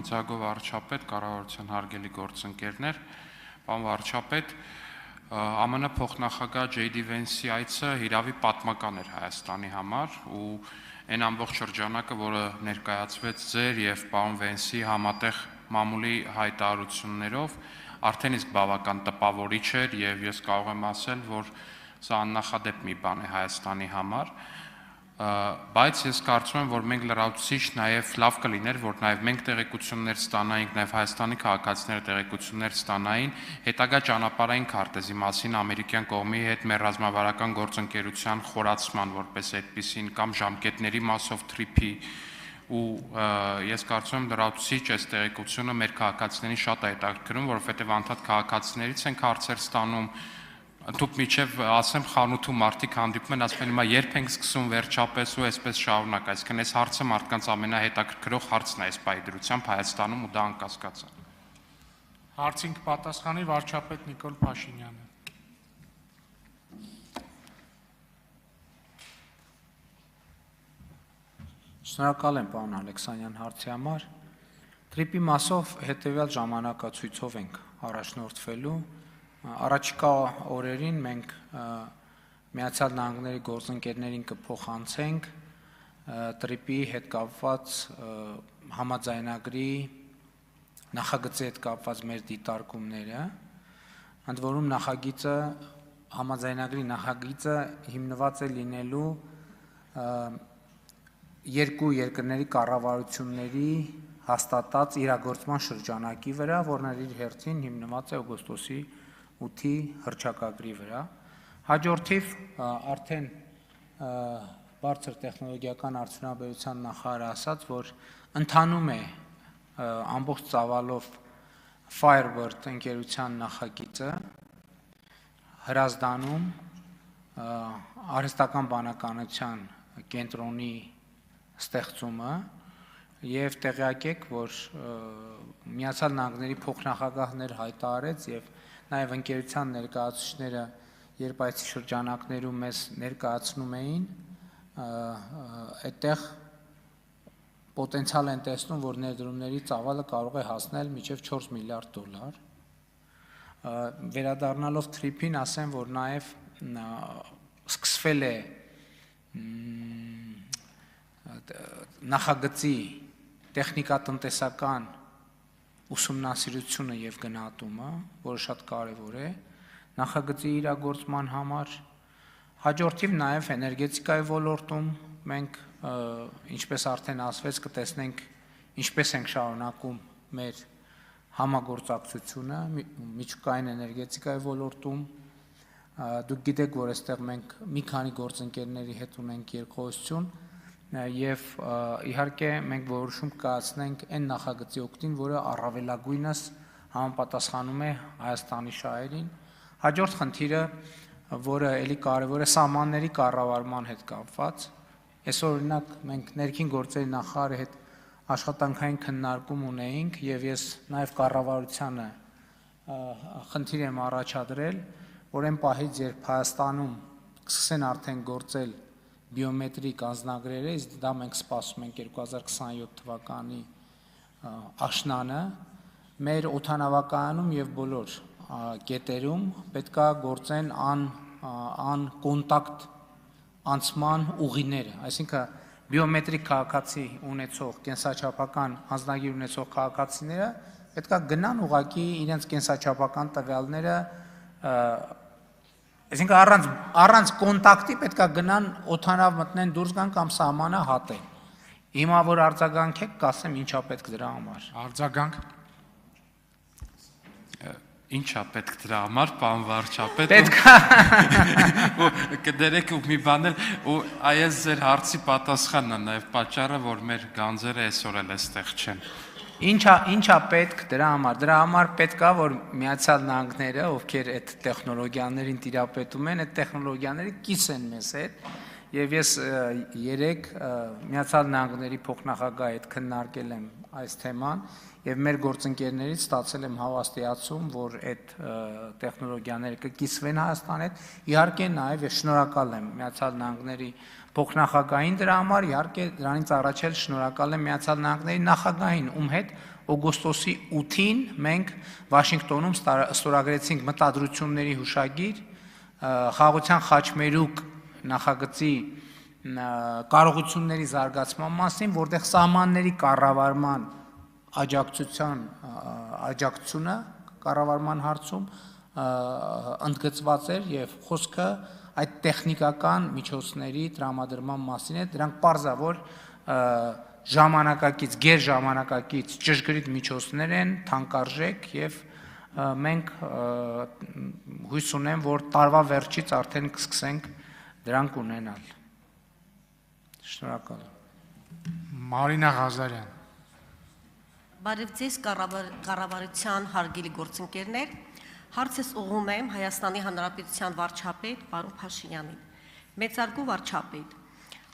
Մեծագով վարչապետ, կառավարության հարգելի գործընկերներ, պարոն վարչապետ, ԱՄՆ փոխնախագահ J.D. Vance-ի այցը հիրավի պատմական էր Հայաստանի համար ու այն ամբողջ շրջանակը, որը ներկայացվեց ձեր եւ պարոն Vance-ի համատեղ մամուլի հայտարարություններով, արդեն իսկ բավական տպավորիչ էր եւ ես կարող եմ ասել, որ սա աննախադեպ մի բան է Հայաստանի համար, բայց ես կարծում եմ, որ մենք լրացուցիչ նաև լավ կլիներ, որ նաև մենք տեղեկություններ ստանայինք, նաև Հայաստանի քաղաքացիները տեղեկություններ ստանային հետագա ճանապարհային քարտեզի մասին ամերիկյան կողմի հետ մեր ռազմավարական գործընկերության խորացման որպես այդպիսին կամ ժամկետների mass-ով trip-ի ու ես կարծում եմ լրացուցիչ այս տեղեկությունը մեր քաղաքացիներին շատ է հետաքրքրում, որովհետև անդադ քաղաքացիներից ենք հարցեր ստանում Դուք միջև ասեմ խանութում մարդիկ հանդիպում են, ասում են հիմա երբ ենք սկսում վերջապես ու այսպես շարունակ, այսինքն այս հարցը մարդկանց ամենահետաքրքրող հարցն է այս պայդրությամբ Հայաստանում ու դա անկասկած է։ Հարցին կպատասխանի վարչապետ Նիկոլ Փաշինյանը։ Շնորհակալ եմ պարոն Ալեքսանյան հարցի համար։ Trip-ի մասով հետևյալ ժամանակացույցով ենք առաջնորդվելու Առաջիկա օրերին մենք Միացյալ Նահանգների գործընկերներին կփոխանցենք trip-ի հետ կապված համաձայնագրի նախագծի հետ կապված մեր դիտարկումները, ընդ որում նախագիծը համաձայնագրի նախագիծը հիմնված է լինելու երկու երկրների կառավարությունների հաստատած իրագործման շրջանակի վրա, որն իր հերթին հիմնված է օգոստոսի 8-ի հռչակագրի վրա։ Հաջորդիվ արդեն բարձր տեխնոլոգիական արդյունաբերության նախարարը ասաց, որ ընթանում է ամբողջ ծավալով Firebird ընկերության նախագիծը Հրազդանում արհեստական բանականության կենտրոնի ստեղծումը եւ տեղյակ եք, որ Միացյալ Նահանգների փոխնախագահներ հայտարարեց եւ նաև ընկերության ներկայացուցիչները երբ այս շրջանակներում մեզ ներկայացնում էին, այդտեղ պոտենցիալ են տեսնում, որ ներդրումների ծավալը կարող է հասնել մինչև $4 միլիարդ։ Վերադառնալով trip-ին ասեմ, որ նաև սկսվել է նախագծի տեխնիկատնտեսական ուսումնասիրությունը եւ գնահատումը, որը շատ կարեւոր է նախագծի իրագործման համար, հաջորդիվ նաեւ էներգետիկայի ոլորտում մենք ինչպես արդեն ասվեց կտեսնենք ինչպես ենք շարունակում մեր համագործակցությունը միջուկային էներգետիկայի ոլորտում դուք գիտեք որ այստեղ մենք մի քանի գործընկերների հետ ունենք երկխոսություն եւ իհարկե մենք որոշում կայացնենք այն նախագծի օգտին, որը առավելագույնս համապատասխանում է Հայաստանի շահերին։ Հաջորդ խնդիրը, որը ելի կարևոր է սահմանների կառավարման հետ կապված, այսօր օրինակ մենք ներքին գործերի նախարարի հետ աշխատանքային քննարկում ունեինք եւ ես նաեւ կառավարությանը խնդիր եմ առաջադրել, որ այն պահից երբ Հայաստանում կսկսեն արդեն գործել բիոմետրիկ անձնագրերը, իսկ դա մենք սպասում ենք 2027 թվականի աշնանը, մեր օդանավակայանում եւ բոլոր կետերում պետքա գործեն անկոնտակտ անցման ուղիները, այսինքն բիոմետրիկ քաղաքացի ունեցող կենսաչափական անձնագիր ունեցող քաղաքացիները պետքա գնան ուղղակի իրենց կենսաչափական տվյալները այսինքն առանց կոնտակտի պետքա գնան օդանավ մտնեն դուրս գան կամ սահմանը հատեն։ Հիմա որ արձագանքեք, կասեմ ինչա պետք դրա համար։ Արձագանք։ Ինչա պետք դրա համար, պարոն վարչապետ։ Պետքա կդերեք ու մի բան էլ ու այս ձեր հարցի պատասխանն է նաև պատճառը, որ մեր գանձերը այսօր էլ այստեղ չեն։ Ինչա պետք դրա համար պետք է որ Միացյալ Նահանգները, ովքեր այդ տեխնոլոգիաներին տիրապետում են, այդ տեխնոլոգիաները կիսեն մեզ հետ, եւ ես երեք Միացյալ Նահանգների փոխնախագահի հետ քննարկել եմ այս թեման եւ մեր գործընկերներից ստացել եմ հավաստիացում, որ այդ տեխնոլոգիաները կկիսվեն Հայաստանի հետ, իհարկե նաեւ ես շնորհակալ եմ Միացյալ Նահանգների փոխնախագահին դրա համար, իհարկե դրանից առաջ էլ շնորհակալ եմ Միացյալ Նահանգների նախագահին, ում հետ օգոստոսի 8-ին մենք Վաշինգտոնում ստորագրեցինք մտադրությունների հուշագիր խաղաղության խաչմերուկ նախագծի կարողությունների զարգացման մասին, որտեղ սահմանների կառավարման աջակցությունը կառավարման հարցում ընդգծված էր եւ խոսքը այդ տեխնիկական միջոցների տրամադրման մասին է, դրանք պարզավոր ժամանակակից, գերժամանակակից ճշգրիտ միջոցներ են, թանկարժեք եւ մենք հույս ունեմ, որ տարվա վերջից արդեն կսկսենք դրանք ունենալ։ Շնորհակալ եմ։ Մարինա Ղազարյան։ Բարև ձեզ կառավարության հարգելի գործընկերներ, հարցս ուղղում եմ Հայաստանի Հանրապետության վարչապետ պարոն Փաշինյանին։ Մեծարգո վարչապետ,